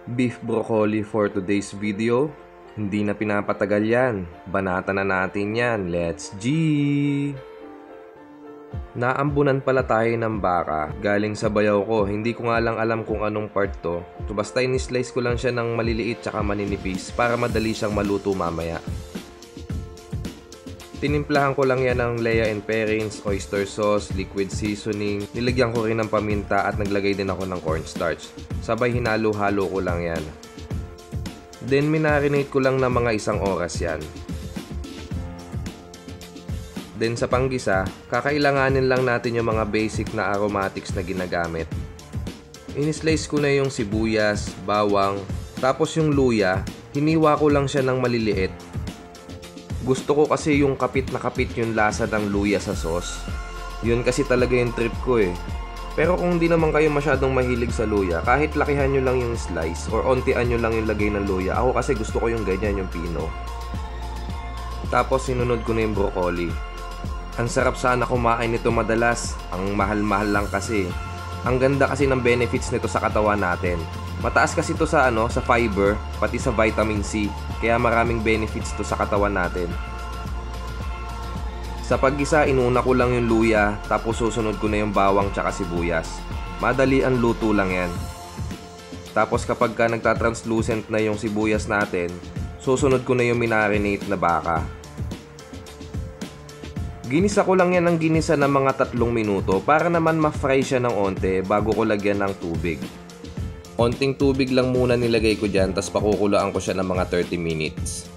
Beef broccoli for today's video. Hindi na pinapatagal yan. Banata na natin yan. Let's G! Naambunan pala tayo ng baka. Galing sa bayaw ko. Hindi ko nga lang alam kung anong part to. So basta in-slice ko lang siya ng maliliit tsaka maninipis para madali siyang maluto mamaya. Tinimplahan ko lang yan ng Lea and Perrins, oyster sauce, liquid seasoning. Nilagyan ko rin ng paminta at naglagay din ako ng cornstarch. Sabay hinalo-halo ko lang yan. Then minarinate ko lang ng mga 1 oras yan. Then sa panggisa, kakailanganin lang natin yung mga basic na aromatics na ginagamit. In-slice ko na yung sibuyas, bawang, tapos yung luya, hiniwa ko lang siya ng maliliit. Gusto ko kasi yung kapit na kapit yung lasa ng luya sa sauce. Yun kasi talaga yung trip ko eh. Pero kung di naman kayo masyadong mahilig sa luya, kahit lakihan nyo lang yung slice or ontian nyo lang yung lagay ng luya. Ako kasi gusto ko yung ganyan, yung pino. Tapos sinunod ko na yung broccoli. Ang sarap sana kumain nito madalas. Ang mahal-mahal lang kasi. Ang ganda kasi ng benefits nito sa katawan natin. Mataas kasi ito sa sa fiber, pati sa vitamin C. Kaya maraming benefits to sa katawan natin. Sa paggisa, inuna ko lang yung luya, tapos susunod ko na yung bawang tsaka sibuyas. Madali ang luto lang yan. Tapos kapag ka nagtatranslucent na yung sibuyas natin, susunod ko na yung minarinate na baka. Ginisa ko lang yan ng ginisa ng mga 3 minuto para naman ma-fry siya ng onte bago ko lagyan ng tubig. Onting tubig lang muna nilagay ko dyan, tas pakukulaan ko siya ng mga 30 minutes.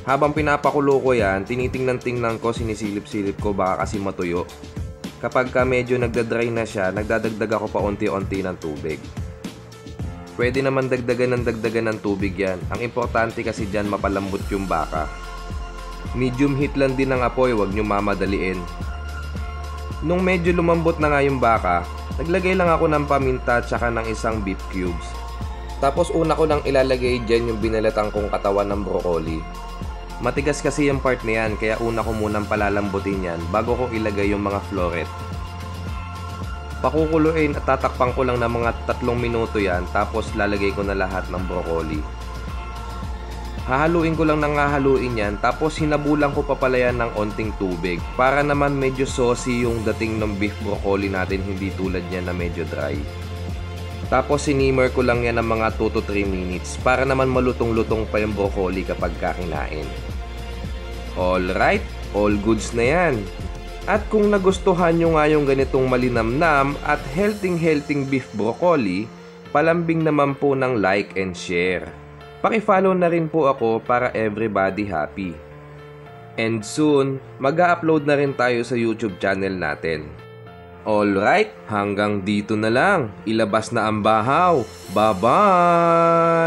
Habang pinapakulo ko yan, tinitingnan-tingnan ko, sinisilip-silip ko baka kasi matuyo. Kapag ka medyo nagdadry na siya, nagdadagdag ako pa unti-unti ng tubig. Pwede naman dagdagan ng tubig yan. Ang importante kasi dyan mapalambot yung baka. Medium heat lang din ang apoy, wag nyo mamadaliin. Nung medyo lumambot na nga yung baka, naglagay lang ako ng paminta tsaka ng 1 beef cubes. Tapos una ko nang ilalagay dyan yung binalatang kong katawan ng broccoli. Matigas kasi yung part na yan, kaya una ko munang palalambutin yan bago ko ilagay yung mga floret. Pakukuluin at tatakpan ko lang ng mga 3 minuto yan, tapos lalagay ko na lahat ng broccoli. Hahaluin ko lang ng hahaluin yan, tapos hinabulan ko pa pala yan ng onting tubig para naman medyo saucy yung dating ng beef broccoli natin, hindi tulad niya na medyo dry. Tapos sinimmer ko lang yan ng mga 2 to 3 minutes para naman malutong-lutong pa yung broccoli kapag kakinain. Alright, all goods na yan. At kung nagustuhan nyo nga yung ganitong malinamnam at healthy beef broccoli, palambing naman po ng like and share. Paki-follow na rin po ako para everybody happy. And soon, mag-upload na rin tayo sa YouTube channel natin. Alright, hanggang dito na lang. Ilabas na ang bahaw. Bye-bye!